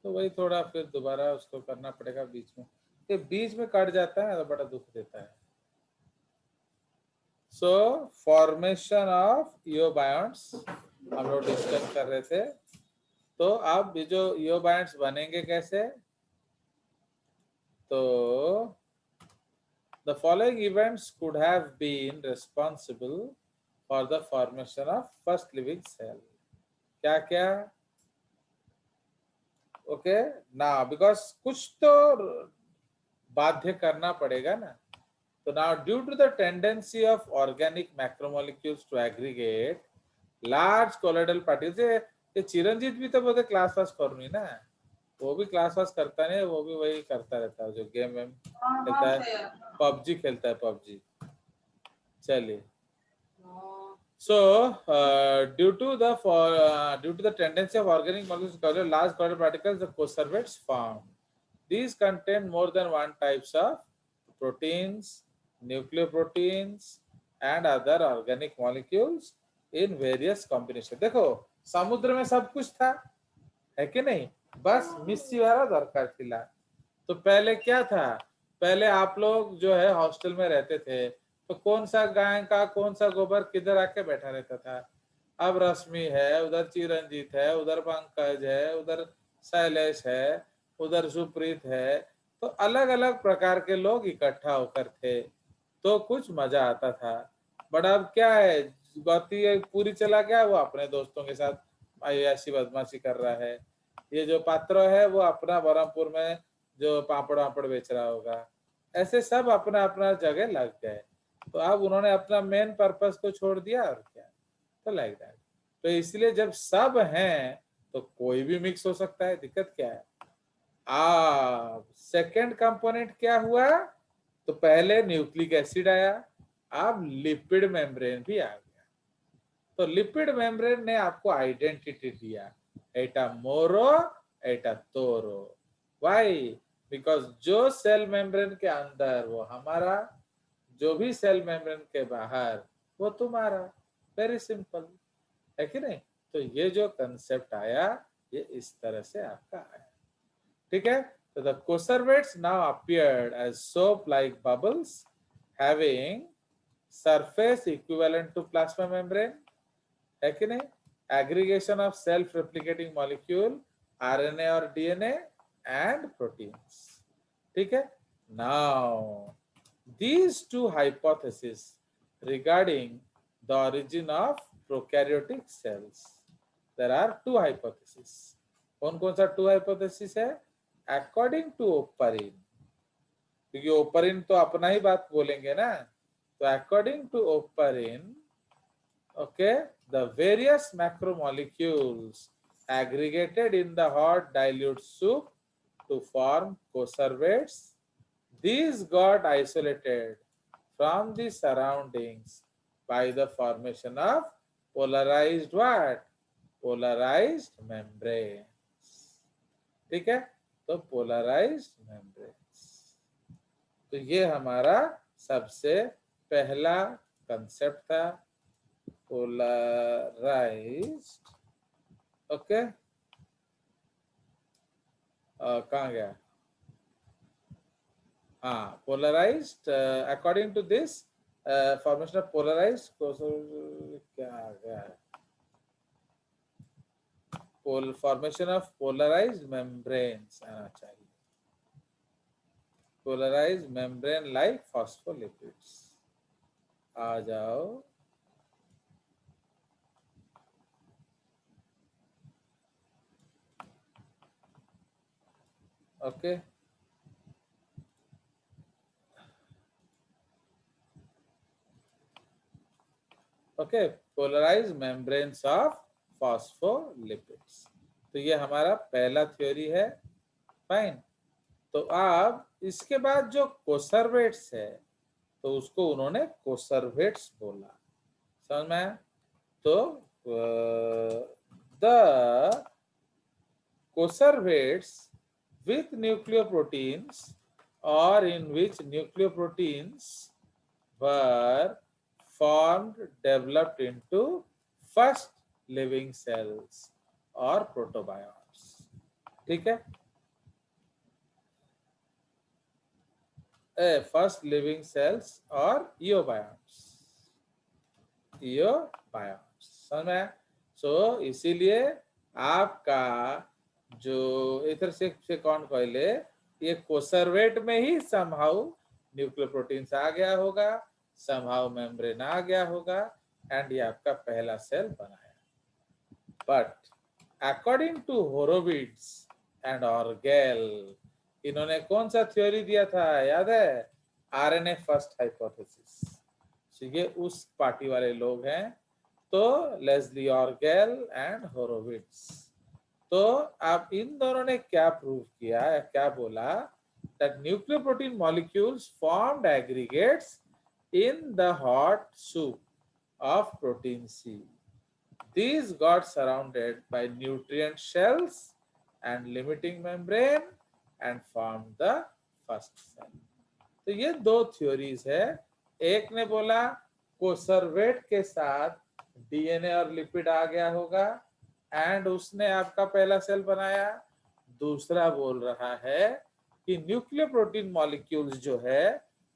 तो वही थोड़ा फिर दोबारा उसको करना पड़ेगा बीच में, ये बीच में कट जाता है तो बड़ा दुख देता है। सो फॉर्मेशन ऑफ इओबायोन्ट्स हम लोग डिस्कस कर रहे थे। तो अब ये जो इओबायोन्ट्स बनेंगे कैसे, तो the following events could have been responsible for the formation of first living cell. क्या क्या? ओके ना, बिकॉज कुछ तो बाध्य करना पड़ेगा ना। तो now due to the tendency of organic macromolecules to aggregate large colloidal particles, ये चिरंजीत भी तो बोलते क्लास वास करनी ना, वो भी क्लास वास करता नहीं, वो भी वही करता रहता है जो गेम वेम खेलता है, पबजी खेलता है पबजी। चलिए, so due to the tendency of organic molecules to cover large colloidal particles, the conservates formed. These contain more than one types of proteins, nucleoproteins, and other organic molecules in various combinations. देखो समुद्र में सब कुछ था, है कि नहीं, बस मिस्सी वाला दरकार थिला। तो पहले क्या था, पहले आप लोग जो है हॉस्टल में रहते थे, तो कौन सा गाय का कौन सा गोबर किधर आके बैठा रहता था। अब रश्मि है, उधर चिरंजीत है, उधर पंकज है, उधर शैलेश है, उधर सुप्रीत है, तो अलग अलग प्रकार के लोग इकट्ठा होकर थे, तो कुछ मजा आता था। बट अब क्या है, गौती पूरी चला गया, वो अपने दोस्तों के साथ ऐसी बदमाशी कर रहा है। ये जो पात्र है वो अपना बरहमपुर में जो पापड़ वापड़ बेच रहा होगा। ऐसे सब अपना अपना जगह लग गए, तो अब उन्होंने अपना मेन पर्पस को छोड़ दिया और क्या, तो लाइक दैट। तो इसलिए जब सब हैं तो कोई भी मिक्स हो सकता है, दिक्कत क्या है। सेकंड कंपोनेंट क्या हुआ, तो पहले न्यूक्लिक एसिड आया, अब लिपिड मेम्ब्रेन भी आ गया। तो लिपिड मेम्ब्रेन ने आपको आइडेंटिटी दिया, एटा मोरो एटा तोरो। वाई, बिकॉज जो सेल मेम्ब्रेन के अंदर वो हमारा, जो भी सेल मेम्ब्रेन के बाहर वो तुम्हारा। वेरी सिंपल, है कि नहीं। तो ये जो कंसेप्ट आया ये इस तरह से आपका आया, ठीक है। तो the conservates now appeared as soap like bubbles having surface equivalent to plasma membrane, है कि नहीं, aggregation of self replicating molecule RNA और डीएनए एंड प्रोटीन्स, ठीक है। Now these two hypotheses regarding the origin of prokaryotic cells, there are two hypotheses. कौन कौन सा two hypothesis है, अकॉर्डिंग टू ओपरिन, क्योंकि ओपरिन तो अपना ही बात बोलेंगे ना, तो according to Oparin, okay, the various macromolecules aggregated in the hot dilute soup to form conservates. These got isolated from the surroundings by the formation of polarized what? Polarized membranes. ठीक है, तो polarized membranes, तो ये हमारा सबसे पहला concept था, polarised. Okay, कहाँ गया, हाँ polarised, according to this formation of polarised, क्या आ गया, फॉर्मेशन ऑफ पोलराइज्ड मेम्ब्रेन्स आना चाहिए, पोलराइज्ड मेम्ब्रेन लाइक फॉस्फोलिपिड्स। आ जाओ, okay, okay, polarised membranes of phospholipids, तो ये हमारा पहला थ्योरी है, फाइन। तो अब इसके बाद जो कोसर्वेट्स है, तो उसको उन्होंने कोसर्वेट्स बोला, समझ में आया। तो the कोसर्वेट्स with nucleoproteins or in which nucleoproteins were formed developed into first living cells or protobionts, ठीक है, फर्स्ट लिविंग सेल्स और इयोबायोट्स, इयोबायोट्स समझ में आया? सो इसीलिए आपका जो इधर से कौन कहले ये कोसर्वेट में ही समहाउ न्यूक्लियर प्रोटीन्स आ गया होगा, समहाउ मेम्ब्रेन आ गया होगा, एंड ये आपका पहला सेल बनाया। But according to होरोविट्ज and Orgel, इन्होंने कौन सा थ्योरी दिया था याद है? RNA first hypothesis. ये उस पार्टी वाले लोग हैं, तो लेस्ली ऑर्गेल एंड होरोविट्ज। तो आप इन दोनों ने क्या प्रूव किया या क्या बोला? That nuclear protein molecules formed aggregates in the hot soup of protein C. These got surrounded by nutrient shells and limiting membrane and formed the first cell. तो ये दो थ्योरीज है। एक ने बोला कोसर्वेट के साथ डीएनए और लिपिड आ गया होगा एंड उसने आपका पहला सेल बनाया। दूसरा बोल रहा है कि न्यूक्लियर प्रोटीन मॉलिक्यूल्स जो है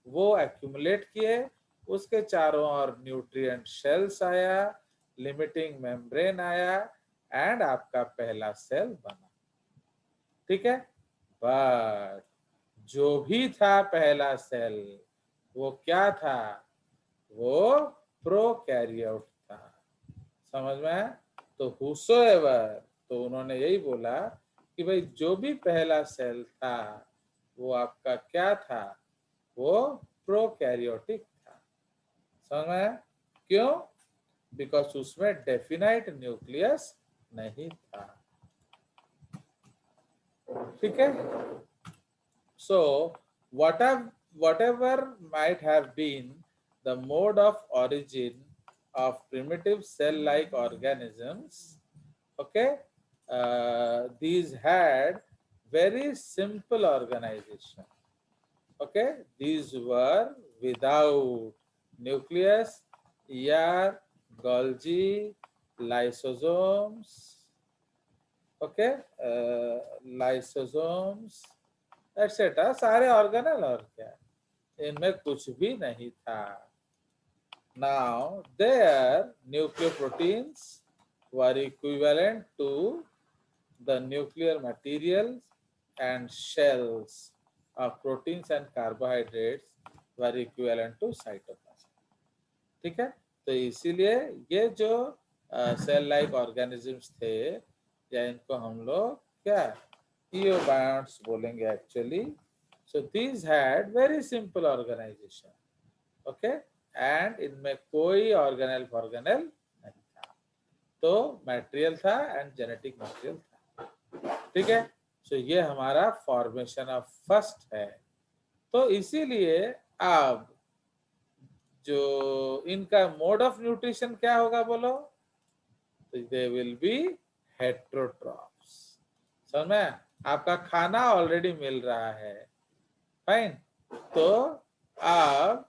वो एक्यूमुलेट किए, उसके चारों ओर न्यूट्रिएंट शेल्स आया, लिमिटिंग मेम्ब्रेन आया एंड आपका पहला सेल बना। ठीक है, बट जो भी था पहला सेल वो क्या था? वो प्रोकैरियोट था। समझ में आया? तो हुसोएवर, तो उन्होंने यही बोला कि भाई जो भी पहला सेल था वो आपका क्या था? वो प्रोकैरियोटिक था। समझ में आया? क्यों? बिकॉज उसमें डेफिनाइट न्यूक्लियस नहीं था। ठीक है, so whatever might have been the mode of origin of primitive cell-like organisms, okay, these had very simple organization. Okay, these were without nucleus, ER, Golgi, lysosomes, okay, lysosomes etcetera, सारे organelle. और क्या, इनमें कुछ भी नहीं था। Now there nuclear proteins were equivalent to the nuclear materials and shells of proteins and carbohydrates were equivalent to cytoplasm. ठीक है, तो इसीलिए ये जो सेल लाइक ऑर्गेनिजम्स थे, या इनको हम लोग क्या eobionts बोलेंगे actually. So these had very simple organization, okay, and इनमें कोई ऑर्गेनेल फॉर्गेनेल नहीं था, तो मटेरियल था एंड जेनेटिक मटेरियल था। ठीक है, सो ये हमारा फॉर्मेशन ऑफ फर्स्ट है। तो इसीलिए अब जो इनका मोड ऑफ न्यूट्रिशन क्या होगा बोलो? तो दे विल बी हेट्रोट्रॉफ्स। समझ में? आपका खाना ऑलरेडी मिल रहा है, फाइन, तो अब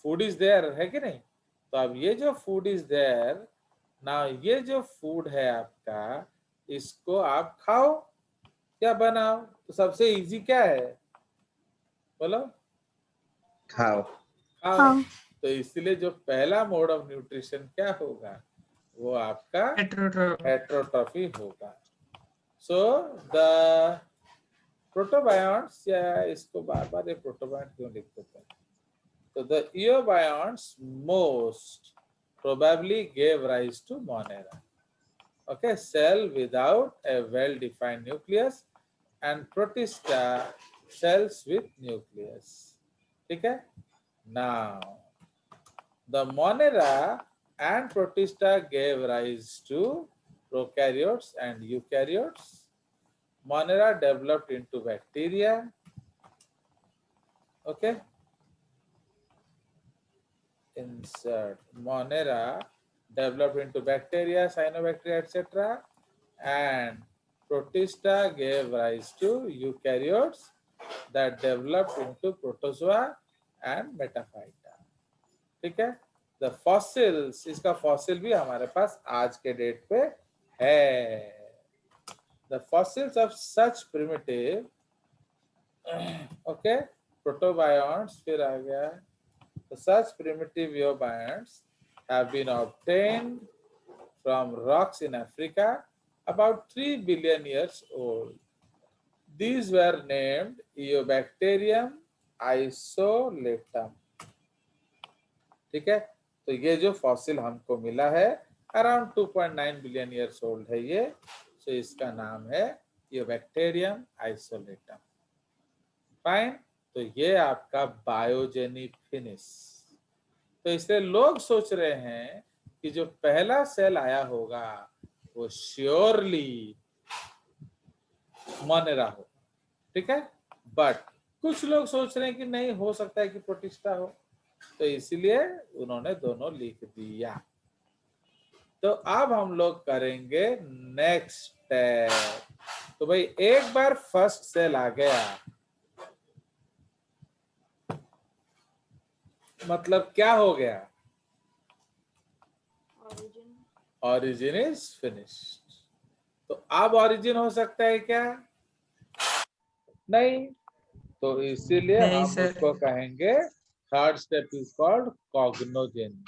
फूड इज देयर है कि नहीं? तो अब ये जो फूड इज देयर ना, ये जो फूड है आपका, इसको आप खाओ या बनाओ। तो सबसे इजी क्या है बोलो? खाओ। खाओ। तो इसलिए जो पहला मोड ऑफ न्यूट्रिशन क्या होगा? वो आपका हेट्रोट्रॉफी होगा। सो द प्रोटोबायोन्ट्स, या इसको बार बार ये प्रोटोबायोन्ट क्यों लिख देते हैं? तो the eobionts most probably gave rise to Monera. Okay, cell without a well-defined nucleus and Protista cells with nucleus. ठीक है? Now, the Monera and Protista gave rise to prokaryotes and eukaryotes. Monera developed into bacteria. Okay. Insert Monera developed into bacteria, cyanobacteria, etc. And Protista gave rise to eukaryotes that developed into protozoa and metaphyta. ठीक है? The fossils, इसका fossil भी हमारे पास आज के date पे है। the fossils of such primitive okay protobionts फिर आ गया such primitive eobionts have been obtained from rocks in Africa about 3 billion years old. These were named Eobacterium isolatum. ठीक है, तो ये जो फॉसिल हमको मिला है अराउंड 2.9 बिलियन ईयर्स ओल्ड है ये, तो इसका नाम है Eobacterium isolatum. फाइन, तो ये आपका बायोजेनिक फिनिश. तो इसलिए लोग सोच रहे हैं कि जो पहला सेल आया होगा वो श्योरली मोनेरा हो. ठीक है, बट कुछ लोग सोच रहे हैं कि नहीं, हो सकता है कि प्रोटिस्टा हो, तो इसीलिए उन्होंने दोनों लिख दिया. तो अब हम लोग करेंगे नेक्स्ट स्टेप. तो भाई एक बार फर्स्ट सेल आ गया मतलब क्या हो गया? Origin is finished. तो अब ऑरिजिन हो सकता है क्या? नहीं. तो इसीलिए हम उसको कहेंगे third step is called cognogeny.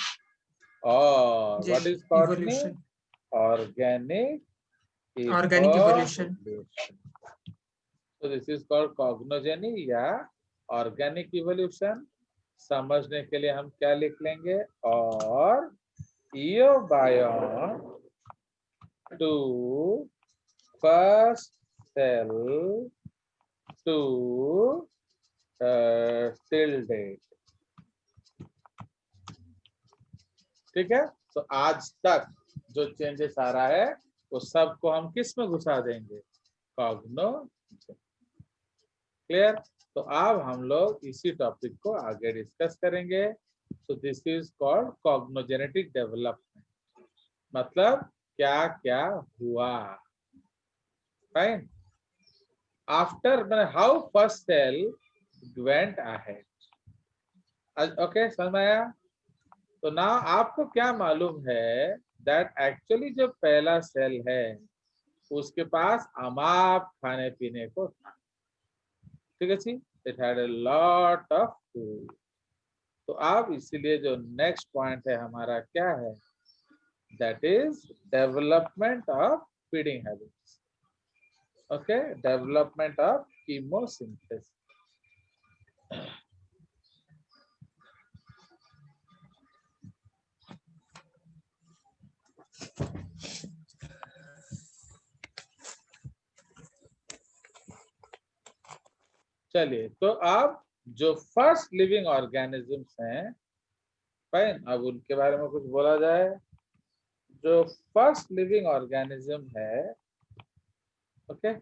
और what is cogning? Organic evolution. तो दिस इज कॉल्ड कॉग्नोजेनी या ऑर्गेनिक इवोल्यूशन. समझने के लिए हम क्या लिख लेंगे? और eobion to first cell to till date. ठीक है, तो आज तक जो चेंजेस आ रहा है वो सबको हम किस में घुसा देंगे? कॉग्नोजेन. क्लियर? तो अब हम लोग इसी टॉपिक को आगे डिस्कस करेंगे. So this is called cognogenetic development. मतलब क्या क्या हुआ. Fine. After how first cell went ahead. Okay, समझ में आया? तो ना आपको क्या मालूम है दैट एक्चुअली जो पहला सेल है उसके पास अमाप खाने पीने को था. ठीक है जी, it had a lot of food. तो अब इसीलिए जो नेक्स्ट पॉइंट है हमारा क्या है? That is development of feeding habits. Okay, development of chemosynthesis. चलिए, तो अब जो फर्स्ट लिविंग ऑर्गेनिजम्स हैं, फाइन, अब उनके बारे में कुछ बोला जाए. जो फर्स्ट लिविंग ऑर्गेनिज्म है, ओके,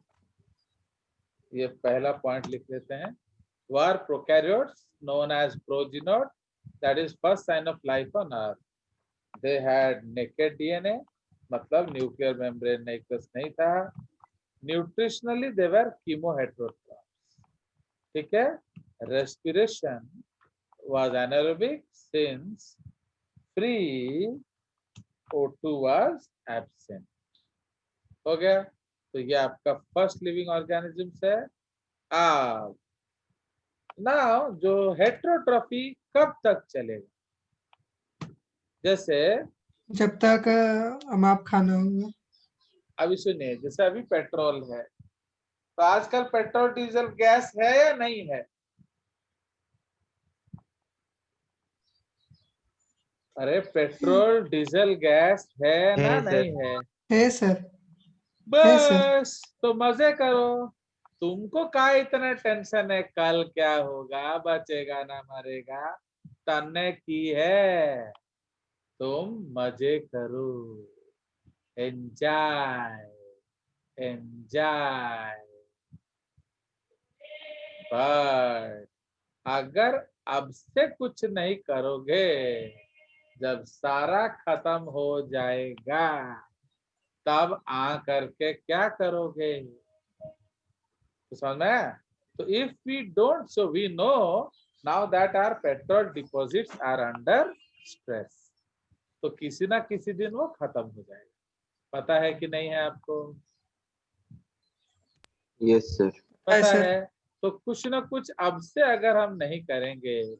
ये पहला पॉइंट लिख लेते हैं. Were prokaryotes known as progenote, that is first sign of life on earth. They had naked DNA, मतलब न्यूक्लियर मेम्ब्रेन नहीं था. Nutritionally they were chemoheterotrophs. ठीक है. Respiration was anaerobic since free O2 was absent. हो गया. तो ये आपका फर्स्ट लिविंग ऑर्गेनिजम्स है. अब नाउ जो हेटेरोट्रॉफी कब तक चलेगा? जैसे जब तक अमाप खाना होगा. अभी सुनिए, जैसे अभी पेट्रोल है, तो आजकल पेट्रोल डीजल गैस है या नहीं है? अरे पेट्रोल डीजल गैस है ना? नहीं है? है सर. बस तो मजे करो. तुमको क्या इतना टेंशन है कल क्या होगा, बचेगा ना मरेगा? तन्ने की है, तुम मजे करो. Enjoy enjoy. बट अगर अब से कुछ नहीं करोगे, जब सारा खत्म हो जाएगा तब आ करके क्या करोगे? तो समझ में? तो if we don't, so we know now that our petrol deposits are under stress. तो किसी ना किसी दिन वो खत्म हो जाएगा. पता है कि नहीं है आपको? Yes sir. पता sir. है। तो कुछ ना कुछ अब से अगर हम नहीं करेंगे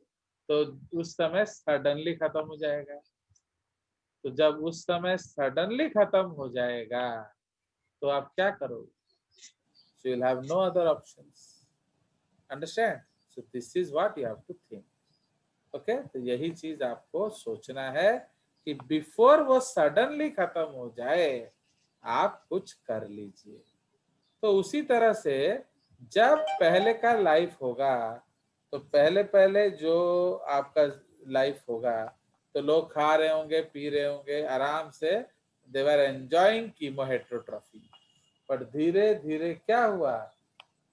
तो उस समय सडनली खत्म हो जाएगा। तो जब उस समय सडनली खत्म हो जाएगा तो आप क्या करोगे? So you'll have no other options. Understand? So this is what you have to think. Okay? तो यही चीज आपको सोचना है कि बिफोर वो सडनली खत्म हो जाए आप कुछ कर लीजिए। तो उसी तरह से जब पहले का लाइफ होगा तो पहले पहले जो आपका लाइफ होगा तो लोग खा रहे होंगे, पी रहे होंगे आराम से, दे वर एंजॉयिंग कीमो हेटेरोट्रॉफी। पर धीरे धीरे क्या हुआ?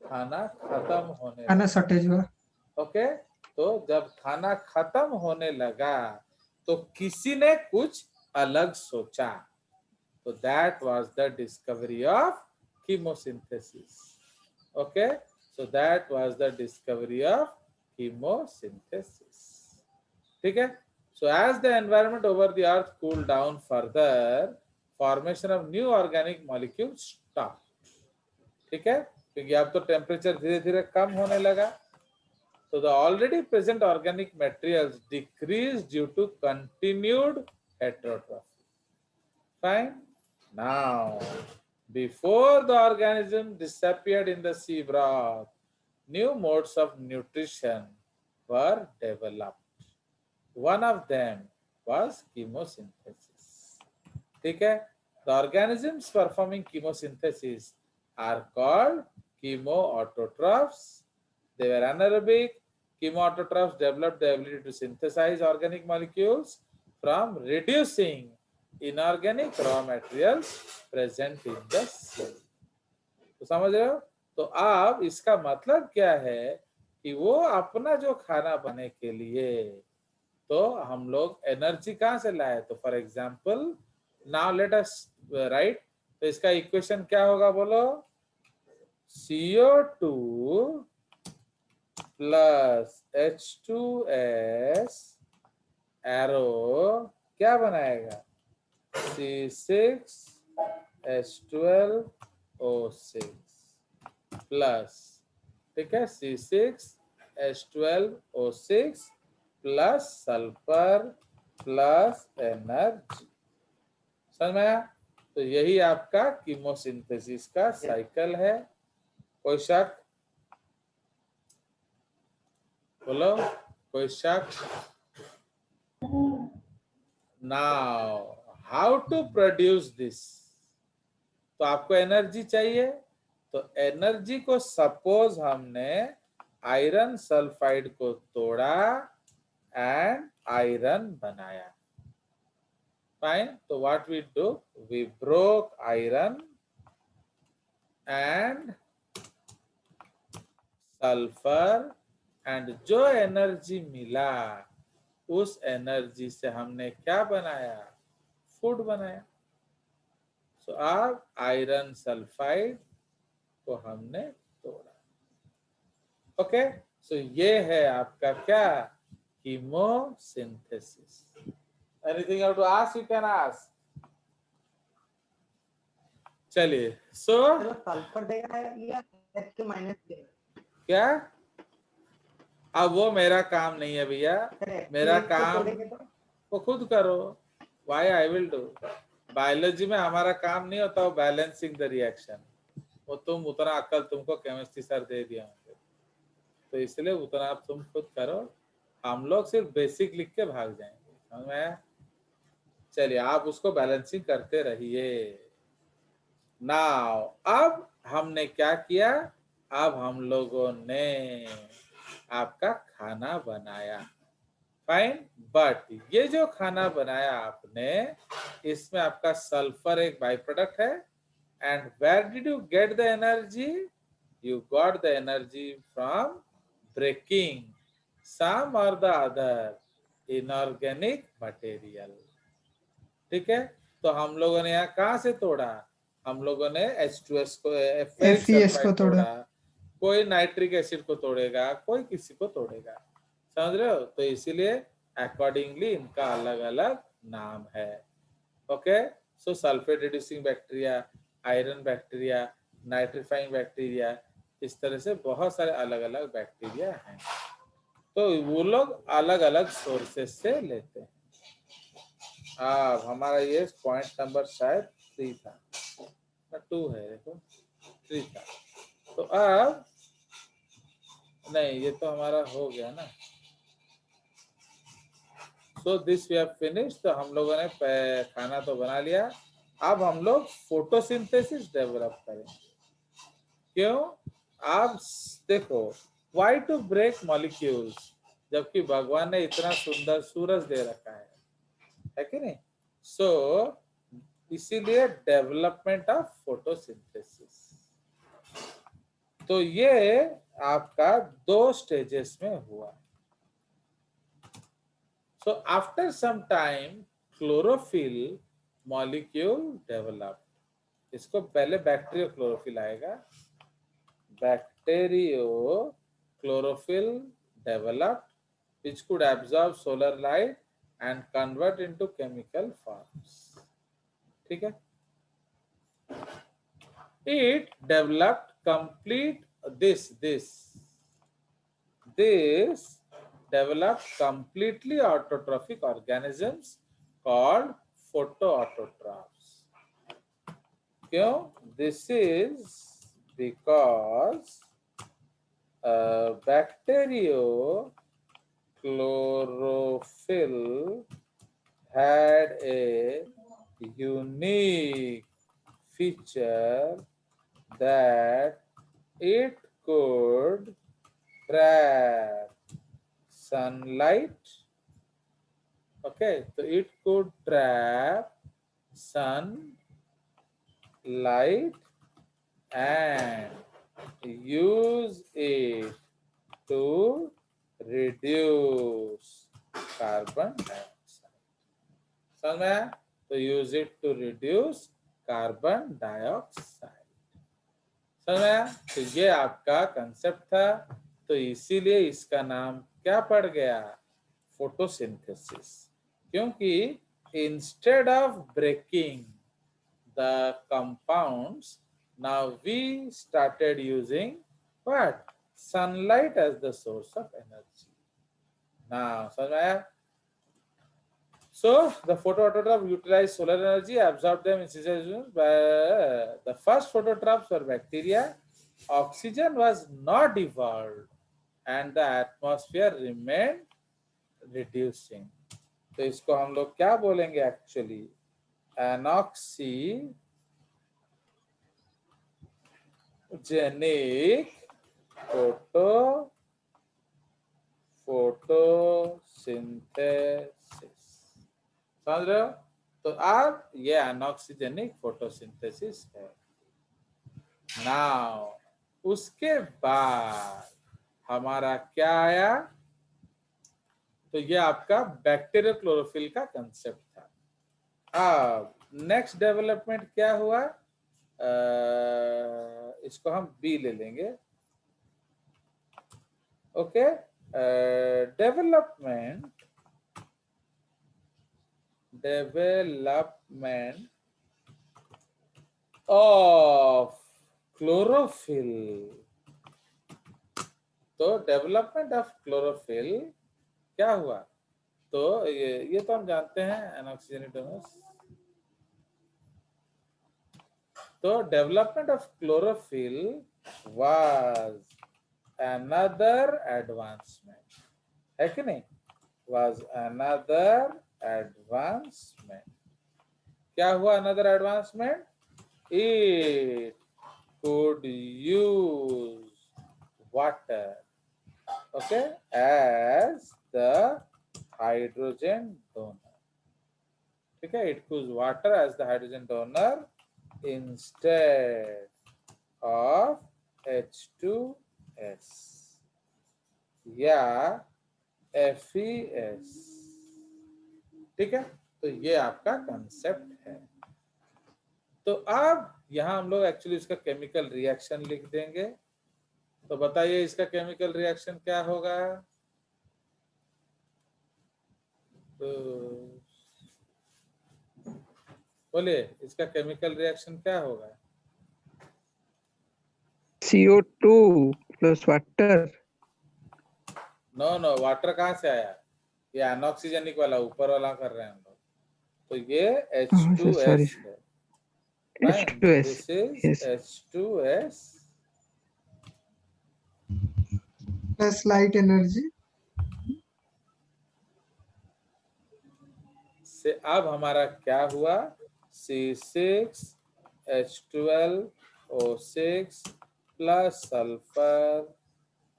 खाना खत्म होने खाना लगा। शॉर्टेज हुआ। ओके, तो जब खाना खत्म होने लगा तो किसी ने कुछ अलग सोचा। तो that was the discovery of chemosynthesis. Okay, so that was the discovery of chemosynthesis. ठीक है? So as the environment over the earth cooled down further, formation of new organic molecules stopped. ठीक है? क्योंकि अब तो टेम्परेचर धीरे धीरे कम होने लगा। So the already present organic materials decreased due to continued heterotrophy. Fine. Now, before the organism disappeared in the sea broth, new modes of nutrition were developed. One of them was chemosynthesis. ठीक है? The organisms performing chemosynthesis are called chemoautotrophs. They were anaerobic. Chemoautotrophs developed the ability to synthesize organic molecules from reducing inorganic raw materials present in the cell. तो समझ रहे हो? तो अब इसका मतलब क्या है कि वो अपना जो खाना बनाने के लिए तो हम लोग एनर्जी कहाँ से लाए? तो for example now let us right, तो इसका इक्वेशन क्या होगा बोलो? CO2 प्लस H2S एरो क्या बनाएगा? C6H12O6 प्लस, ठीक है, C6H12O6 plus sulphur plus energy. समझ में आया? तो यही आपका कीमोसिंथेसिस का साइकिल है। कोई शक? बोलो, कोई शक? Now how to produce this? तो आपको एनर्जी चाहिए, तो एनर्जी को सपोज हमने आयरन सल्फाइड को तोड़ा एंड आयरन बनाया। फाइन, तो what we do, we broke iron and sulphur and जो एनर्जी मिला उस एनर्जी से हमने क्या बनाया? फूड बनाया। सो अब आयरन सल्फाइड को हमने तोड़ा। ओके, सो ये है आपका क्या? Chemosynthesis. Anything have to ask? You can ask. चलिए, सो सल्फर देगा या H2 माइनस देगा? क्या? अब वो मेरा काम नहीं है भैया, मेरा काम वो खुद करो। Why I will do? Biology में हमारा काम नहीं होता वो बैलेंसिंग द रिएक्शन। वो तुम उतना अक्ल तुमको केमिस्ट्री सर दे दिया होंगे, तो इसलिए उतना आप तुम खुद करो। हम लोग सिर्फ बेसिक लिख के भाग जाएंगे। समझ में आया? चलिए, आप उसको बैलेंसिंग करते रहिए। नाउ अब हमने क्या किया? अब हम लोगों ने आपका खाना बनाया। फाइन, बट ये जो खाना बनाया आपने, इसमें आपका सल्फर एक बाई प्रोडक्ट है। And where did you get the energy? You got the energy from breaking some और द अदर इनऑर्गेनिक मटेरियल। ठीक है, तो हम लोगों ने यहाँ कहाँ से तोड़ा? हम लोगों ने H2S को, फेरिक FeS को सल्फाइड तोड़ा। तोड़ा। कोई नाइट्रिक एसिड को तोड़ेगा, कोई किसी को तोड़ेगा। समझ रहे हो? तो इसीलिए अकॉर्डिंगली इनका अलग अलग नाम है। Okay, so sulphate reducing bacteria, iron bacteria, nitrifying bacteria, इस तरह से बहुत सारे अलग अलग बैक्टीरिया हैं। तो वो लोग अलग अलग सोर्सेस से लेते हैं। अब हमारा ये पॉइंट नंबर शायद 3 था ना 2 है, देखो 3 था। तो अब नहीं, ये तो हमारा हो गया ना। So this we have finish. तो हम लोगों ने खाना तो बना लिया, अब हम लोग फोटोसिंथेसिस डेवलप करें। क्यों? आप देखो, व्हाई टू ब्रेक मॉलिक्यूल्स, जबकि भगवान ने इतना सुंदर सूरज दे रखा है कि नहीं? सो इसीलिए डेवलपमेंट ऑफ फोटोसिंथेसिस। तो ये आपका 2 स्टेजेस में हुआ। So after some time chlorophyll molecule develop. इसको पहले बैक्टीरियो क्लोरोफिल आएगा। Bacteriochlorophyll develop which could absorb solar light and convert into chemical forms. ठीक है? It developed complete this developed completely autotrophic organisms called photoautotrophs. क्यों? This is because bacterio chlorophyll had a unique feature that it could trap sunlight. Okay, so it could trap sunlight and use it to reduce carbon dioxide. समझ में आया? तो use it to reduce carbon dioxide. समझ में आया? तो ये आपका कंसेप्ट था। तो इसीलिए इसका नाम क्या पड़ गया? फोटोसिंथेसिस। क्योंकि instead of breaking the compounds, now we started using what? Sunlight as the source of energy. Now, समझ में आया? So the photoautotrophs utilize solar energy, absorb them in situations where the first phototrophs were bacteria. Oxygen was not evolved and the atmosphere remained reducing. तो इसको हम लोग क्या बोलेंगे actually? एनॉक्सीजेनिक photosynthesis. समझ रहे हो? तो अब ये अनऑक्सीजेनिक फोटोसिंथेसिस है। नाउ उसके बाद हमारा क्या आया? तो ये आपका बैक्टीरियल क्लोरोफिल का कंसेप्ट था। अब नेक्स्ट डेवलपमेंट क्या हुआ? इसको हम बी ले लेंगे। Okay, development of chlorophyll. तो डेवलपमेंट ऑफ क्लोरोफिल क्या हुआ? तो ये तो हम जानते हैं, अनऑक्सीजनेटेड डोनर्स। तो development of chlorophyll was another advancement, है कि नहीं? Was another advancement. क्या हुआ another advancement? It could use water, okay, as the hydrogen donor. ठीक है? It could use water as the hydrogen donor instead of H2S या FeS. ठीक है? तो ये आपका कंसेप्ट है। तो अब यहां हम लोग एक्चुअली इसका केमिकल रिएक्शन लिख देंगे। तो बताइए इसका केमिकल रिएक्शन क्या होगा? तो बोलिए इसका केमिकल रिएक्शन क्या होगा? CO2 plus water. No water कहाँ से आया? ये अनऑक्सीजनिक वाला ऊपर वाला कर रहे हैं हम लोग, तो ये sorry. H2S है। Fine. H2S. This is Yes. H2S plus light energy से अब हमारा क्या हुआ? C6H12O6 plus sulphur.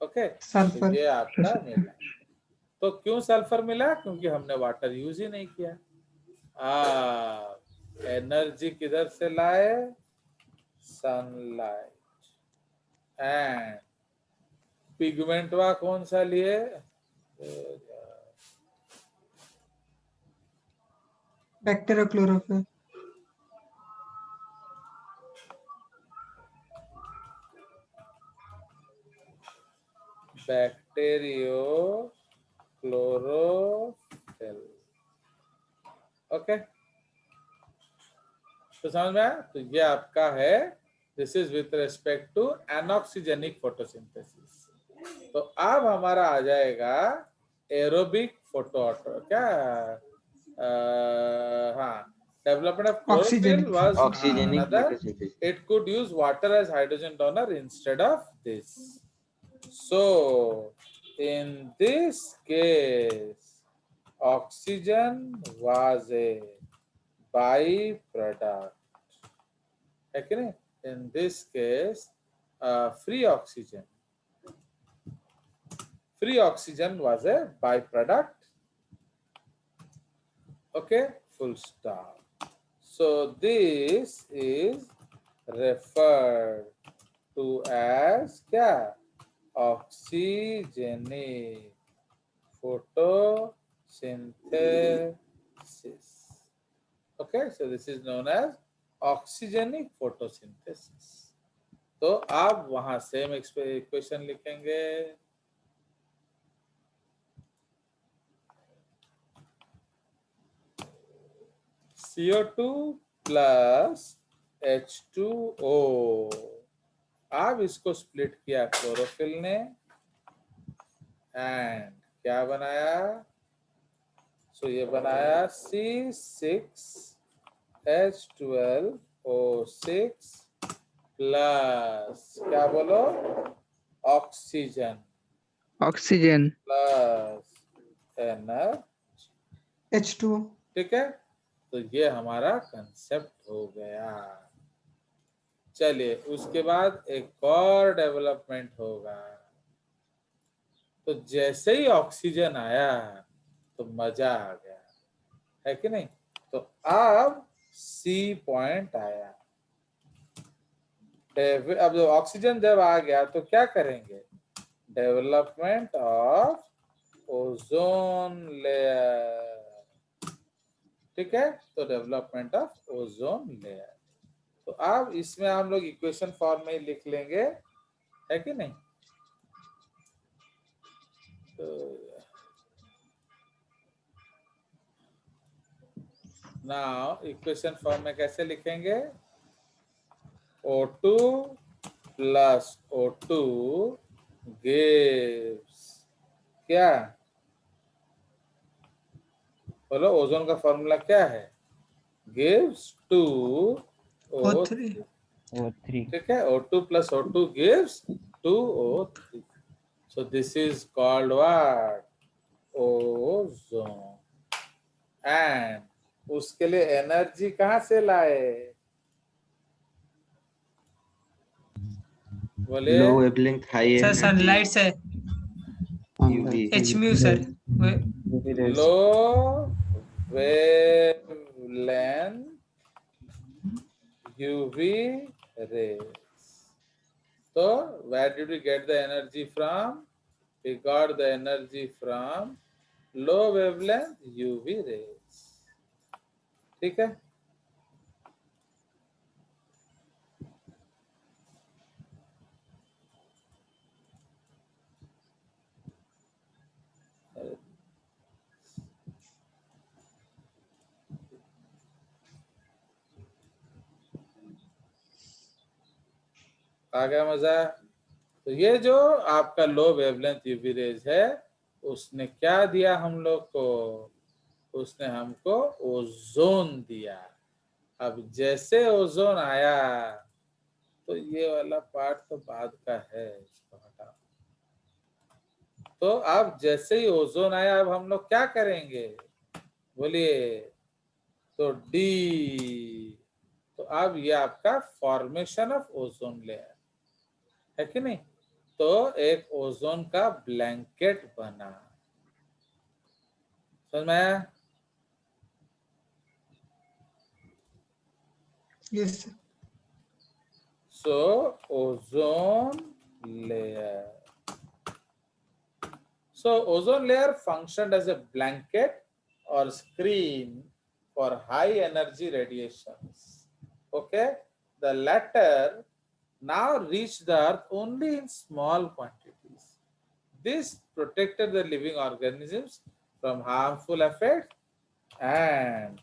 ओके, तो सल्फर ये आपका मिला। तो क्यों सल्फर मिला? क्योंकि हमने वाटर यूज ही नहीं किया। एनर्जी किधर से लाए? सनलाइट। एंड पिगमेंटवा कौन सा लिए? Bacteriochlorophyll bacterio chlorophyll. ओके, तो समझ में आया? तो ये आपका है, this is with respect to anoxygenic photosynthesis. तो अब हमारा आ जाएगा एरोबिक फोटो क्या हाँ, development of chlorophyll was Oxygenic another. photosynthesis. It could use water as hydrogen donor instead of this. So in this case oxygen was a byproduct, है कि नहीं? In this case free oxygen was a byproduct. Okay, full stop. So this is referred to as क्या? Oxygenic photosynthesis. Okay, so this is known as oxygenic photosynthesis. तो आप वहां same equation लिखेंगे। CO2 plus H2O। अब इसको split किया chlorophyll ने and क्या बनाया? सो ये बनाया C6H12O6 प्लस क्या बोलो? Oxygen Oxygen. Plus energy. H2O ठीक है, तो ये हमारा कंसेप्ट हो गया। चलिए, उसके बाद एक और डेवलपमेंट होगा। तो जैसे ही ऑक्सीजन आया तो मजा आ गया, है कि नहीं? तो अब सी पॉइंट आया। अब जो ऑक्सीजन जब आ गया तो क्या करेंगे? Development of ozone layer. ठीक है, तो डेवलपमेंट ऑफ ओजोन लेयर। तो अब इसमें हम लोग इक्वेशन फॉर्म में ही लिख लेंगे, है कि नहीं? तो नाउ इक्वेशन फॉर्म में कैसे लिखेंगे? O2 प्लस O2 gives क्या? बोलो, ओजोन का फॉर्मूला क्या है? gives 2O3। O3. ठीक है, O2 plus O2 gives 2O3. So this is called what? Ozone. And उसके लिए एनर्जी कहाँ से लाए? बोले Low wavelength, high sir energy. Sunlight से UV. H mu sir low wavelength UV rays. So where did we get the energy from? We got the energy from low wavelength UV rays. ठीक है, आ गया मजा? तो ये जो आपका लो wavelength UV rays है उसने क्या दिया हम लोग को, उसने हमको ओजोन दिया। अब जैसे ओजोन आया तो ये वाला पार्ट तो बाद का है, इसको हटा। तो अब जैसे ही ओजोन आया अब हम लोग क्या करेंगे बोलिए, तो डी, तो अब ये आपका फॉर्मेशन ऑफ ओजोन लेयर है कि नहीं। तो एक ओजोन का ब्लैंकेट बना, समझ में आया? Yes, sir. So ozone layer. So ozone layer functioned as a blanket or screen for high energy radiations. Okay, the latter now reached the earth only in small quantities. This protected the living organisms from harmful effects, and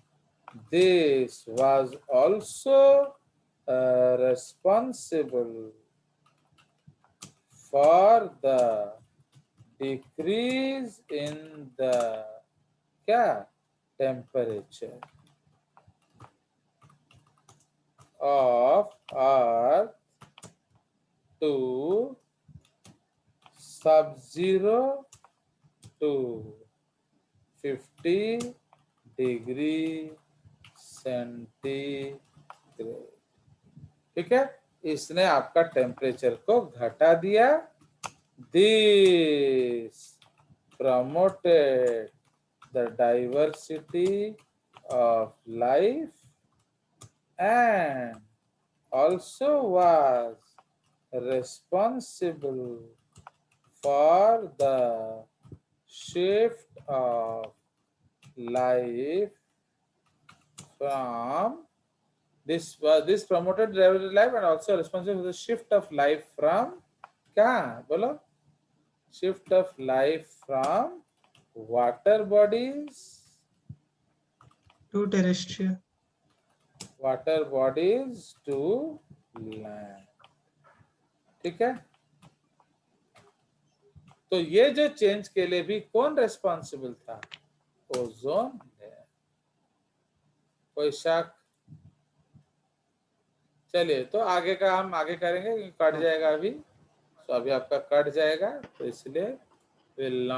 this was also responsible for the decrease in the temperature of Earth to sub-zero to 50 degree centigrade. ठीक है, इसने आपका temperature को घटा दिया। This promoted the diversity of life and also was responsible for the shift of life from this promoted diversity life and also responsible for the shift of life from क्या बोलो, shift of life from water bodies To terrestrial. to land। ठीक है, तो ये जो change के लिए भी कौन रेस्पॉन्सिबल था, ओजोन लेयर। कोई शक? चलिए, तो आगे का हम आगे करेंगे, कट जाएगा अभी, तो अभी आपका कट जाएगा, तो इसलिए विल नॉट